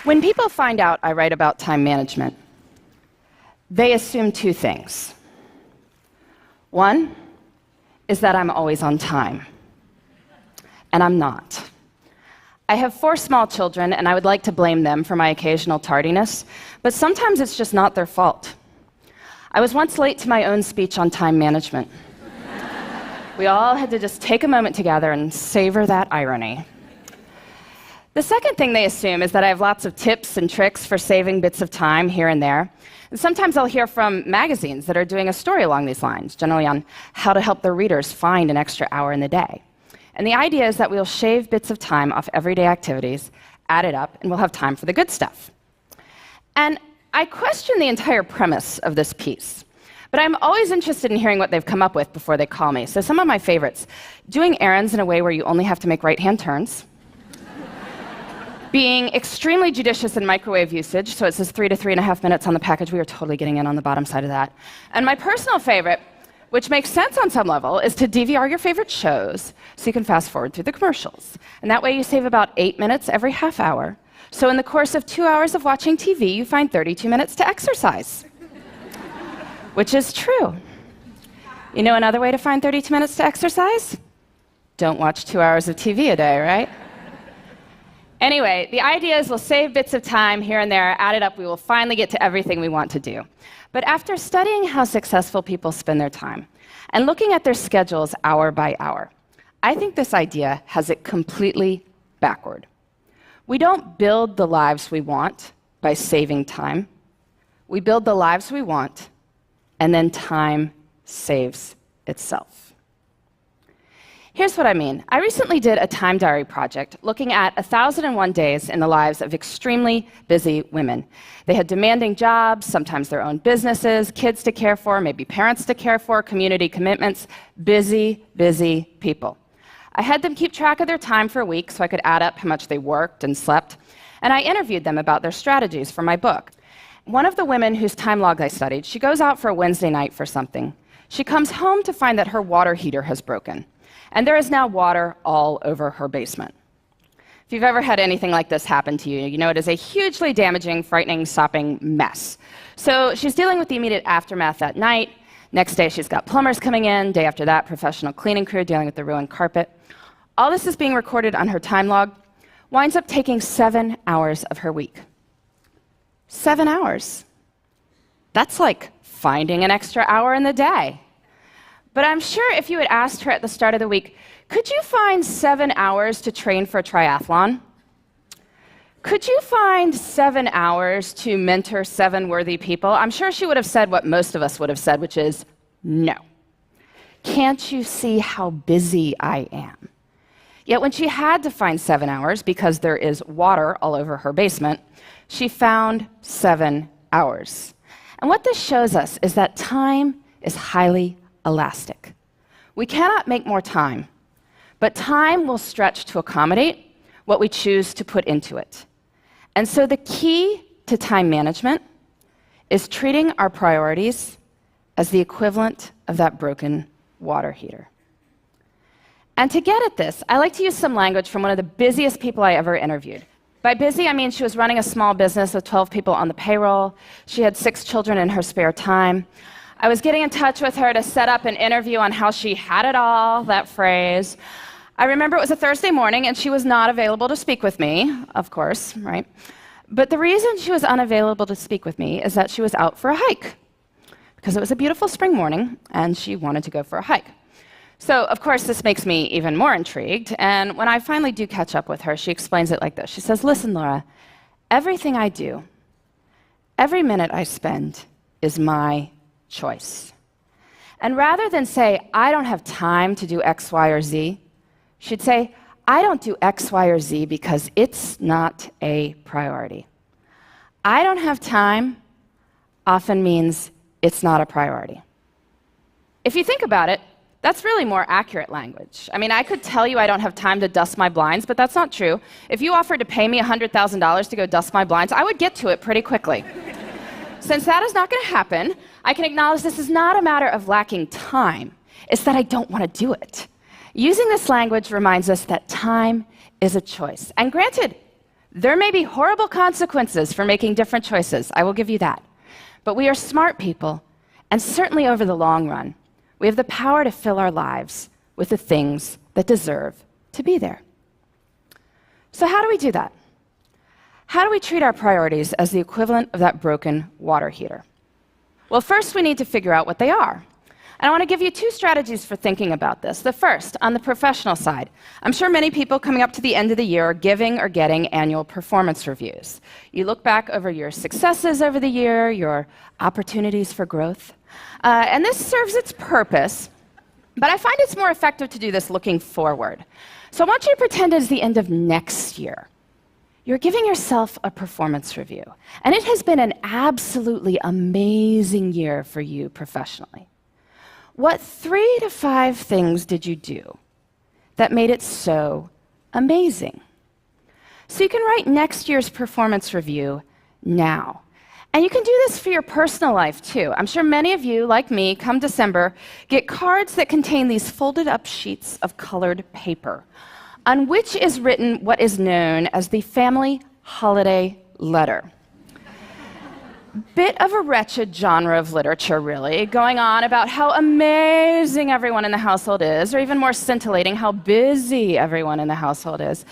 When people find out I write about time management, they assume two things. One is that I'm always on time, and I'm not. I have 4 small children, and I would like to blame them for my occasional tardiness, but sometimes it's just not their fault. I was once late to my own speech on time management. We all had to just take a moment together and savor that irony. The second thing they assume is that I have lots of tips and tricks for saving bits of time here and there. And sometimes I'll hear from magazines that are doing a story along these lines, generally on how to help their readers find an extra hour in the day. And the idea is that we'll shave bits of time off everyday activities, add it up, and we'll have time for the good stuff. And I question the entire premise of this piece, but I'm always interested in hearing what they've come up with before they call me. So some of my favorites: doing errands in a way where you only have to make right-hand turns, being extremely judicious in microwave usage, so it says 3 to 3.5 minutes on the package. We are totally getting in on the bottom side of that. And my personal favorite, which makes sense on some level, is to DVR your favorite shows so you can fast forward through the commercials. And that way you save about 8 minutes every half hour. So in the course of 2 hours of watching TV, you find 32 minutes to exercise. Which is true. You know another way to find 32 minutes to exercise? Don't watch 2 hours of TV a day, right? Anyway, the idea is we'll save bits of time here and there, add it up, we will finally get to everything we want to do. But after studying how successful people spend their time and looking at their schedules hour by hour, I think this idea has it completely backward. We don't build the lives we want by saving time. We build the lives we want, and then time saves itself. Here's what I mean. I recently did a time diary project looking at 1,001 days in the lives of extremely busy women. They had demanding jobs, sometimes their own businesses, kids to care for, maybe parents to care for, community commitments. Busy, busy people. I had them keep track of their time for a week so I could add up how much they worked and slept, and I interviewed them about their strategies for my book. One of the women whose time log I studied, she goes out for a Wednesday night for something. She comes home to find that her water heater has broken, and there is now water all over her basement. If you've ever had anything like this happen to you, you know it is a hugely damaging, frightening, sopping mess. So she's dealing with the immediate aftermath that night. Next day, she's got plumbers coming in. Day after that, professional cleaning crew dealing with the ruined carpet. All this is being recorded on her time log. Winds up taking 7 hours of her week. 7 hours. That's like finding an extra hour in the day. But I'm sure if you had asked her at the start of the week, could you find 7 hours to train for a triathlon? Could you find 7 hours to mentor 7 worthy people? I'm sure she would have said what most of us would have said, which is no. Can't you see how busy I am? Yet when she had to find 7 hours because there is water all over her basement, she found 7 hours. And what this shows us is that time is highly elastic. We cannot make more time, but time will stretch to accommodate what we choose to put into it. And so the key to time management is treating our priorities as the equivalent of that broken water heater. And to get at this, I like to use some language from one of the busiest people I ever interviewed. By busy, I mean she was running a small business with 12 people on the payroll. She had 6 children in her spare time. I was getting in touch with her to set up an interview on how she had it all, that phrase. I remember it was a Thursday morning, and she was not available to speak with me, of course, right? But the reason she was unavailable to speak with me is that she was out for a hike, because it was a beautiful spring morning, and she wanted to go for a hike. So, of course, this makes me even more intrigued, and when I finally do catch up with her, she explains it like this. She says, "Listen, Laura, everything I do, every minute I spend is my choice. And rather than say, I don't have time to do X, Y, or Z, she'd say, I don't do X, Y, or Z because it's not a priority. I don't have time often means it's not a priority." If you think about it, that's really more accurate language. I mean, I could tell you I don't have time to dust my blinds, but that's not true. If you offered to pay me $100,000 to go dust my blinds, I would get to it pretty quickly. Since that is not going to happen, I can acknowledge this is not a matter of lacking time. It's that I don't want to do it. Using this language reminds us that time is a choice. And granted, There may be horrible consequences for making different choices, I will give you that. But we are smart people, and certainly over the long run, we have the power to fill our lives with the things that deserve to be there. So how do we do that? How do we treat our priorities as the equivalent of that broken water heater? Well, first we need to figure out what they are. And I want to give you two strategies for thinking about this. The first, on the professional side. I'm sure many people coming up to the end of the year are giving or getting annual performance reviews. You look back over your successes over the year, your opportunities for growth. And this serves its purpose, but I find it's more effective to do this looking forward. So I want you to pretend it's the end of next year. You're giving yourself a performance review, and it has been an absolutely amazing year for you professionally. What 3 to 5 things did you do that made it so amazing? So you can write next year's performance review now. And you can do this for your personal life, too. I'm sure many of you, like me, come December, get cards that contain these folded up sheets of colored paper, on which is written what is known as the family holiday letter. Bit of a wretched genre of literature, really, going on about how amazing everyone in the household is, or even more scintillating, how busy everyone in the household is.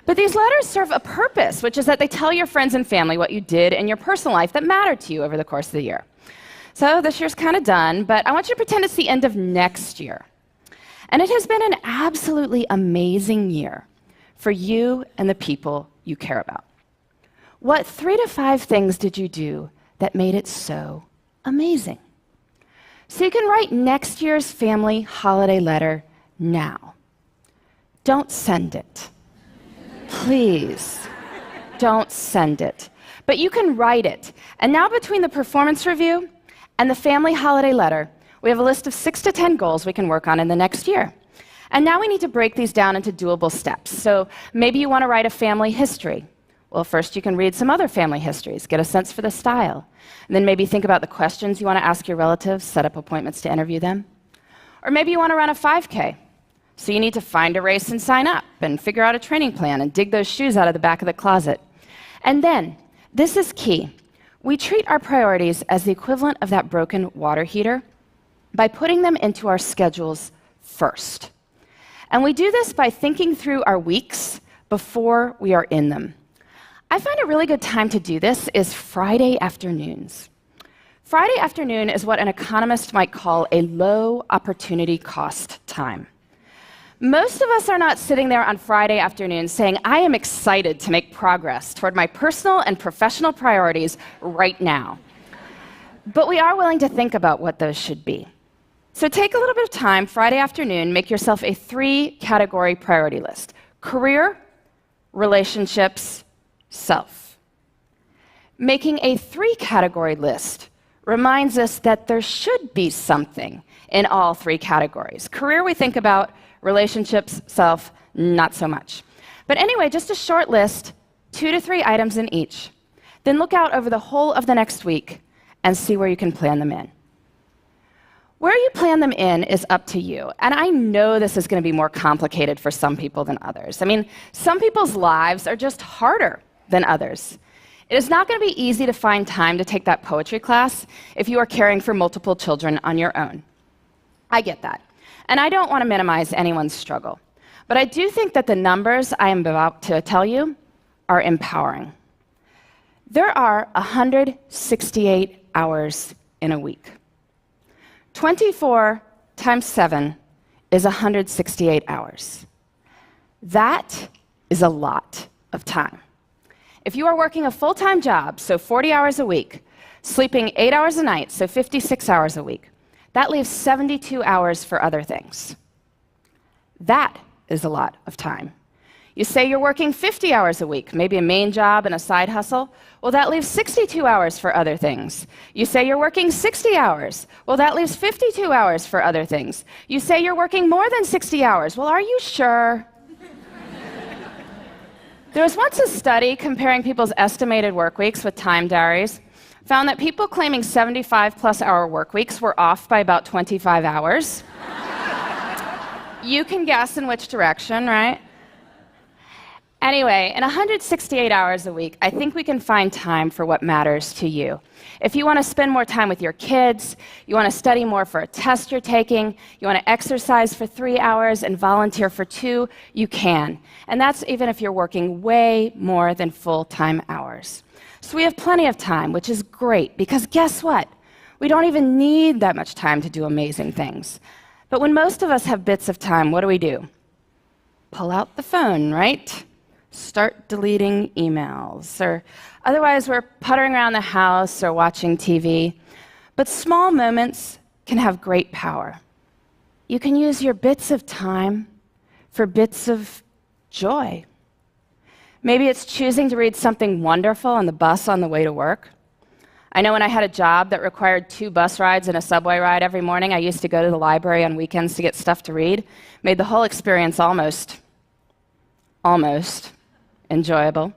But these letters serve a purpose, which is that they tell your friends and family what you did in your personal life that mattered to you over the course of the year. So this year's kind of done, but I want you to pretend it's the end of next year. And it has been an absolutely amazing year for you and the people you care about. What 3 to 5 things did you do that made it so amazing? So you can write next year's family holiday letter now. Don't send it. Please, don't send it. But you can write it. And now between the performance review and the family holiday letter, we have a list of 6 to 10 goals we can work on in the next year. And now we need to break these down into doable steps. So maybe you want to write a family history. Well, first you can read some other family histories, get a sense for the style. And then maybe think about the questions you want to ask your relatives, set up appointments to interview them. Or maybe you want to run a 5K. So you need to find a race and sign up, and figure out a training plan, and dig those shoes out of the back of the closet. And then, this is key, we treat our priorities as the equivalent of that broken water heater by putting them into our schedules first. And we do this by thinking through our weeks before we are in them. I find a really good time to do this is Friday afternoons. Friday afternoon is what an economist might call a low opportunity cost time. Most of us are not sitting there on Friday afternoon saying, I am excited to make progress toward my personal and professional priorities right now. But we are willing to think about what those should be. So take a little bit of time Friday afternoon, make yourself a 3-category priority list: career, relationships, self. Making a 3-category list reminds us that there should be something in all 3 categories. Career we think about, relationships, self, not so much. But anyway, just a short list, 2 to 3 items in each. Then look out over the whole of the next week and see where you can plan them in. Where you plan them in is up to you. And I know this is going to be more complicated for some people than others. I mean, some people's lives are just harder than others. It is not going to be easy to find time to take that poetry class if you are caring for multiple children on your own. I get that. And I don't want to minimize anyone's struggle. But I do think that the numbers I am about to tell you are empowering. There are 168 hours in a week. 24 times 7 is 168 hours. That is a lot of time. If you are working a full-time job, so 40 hours a week, sleeping 8 hours a night, so 56 hours a week, that leaves 72 hours for other things. That is a lot of time. You say you're working 50 hours a week, maybe a main job and a side hustle. Well, that leaves 62 hours for other things. You say you're working 60 hours. Well, that leaves 52 hours for other things. You say you're working more than 60 hours. Well, are you sure? There was once a study comparing people's estimated work weeks with time diaries, found that people claiming 75-plus-hour work weeks were off by about 25 hours. You can guess in which direction, right? Anyway, in 168 hours a week, I think we can find time for what matters to you. If you want to spend more time with your kids, you want to study more for a test you're taking, you want to exercise for 3 hours and volunteer for 2, you can. And that's even if you're working way more than full-time hours. So we have plenty of time, which is great, because guess what? We don't even need that much time to do amazing things. But when most of us have bits of time, what do? Pull out the phone, right? Start deleting emails, or otherwise we're puttering around the house or watching TV. But small moments can have great power. You can use your bits of time for bits of joy. Maybe it's choosing to read something wonderful on the bus on the way to work. I know when I had a job that required 2 bus rides and a subway ride every morning, I used to go to the library on weekends to get stuff to read. Made the whole experience almost enjoyable.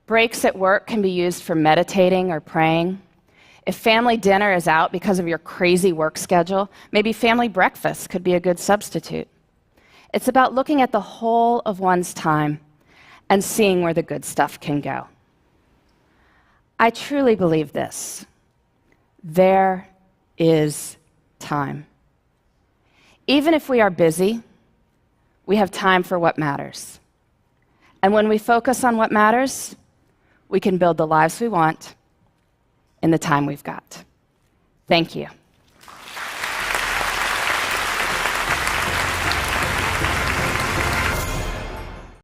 Breaks at work can be used for meditating or praying. If family dinner is out because of your crazy work schedule, maybe family breakfast could be a good substitute. It's about looking at the whole of one's time and seeing where the good stuff can go. I truly believe this. There is time. Even if we are busy, we have time for what matters. And when we focus on what matters, we can build the lives we want in the time we've got. Thank you.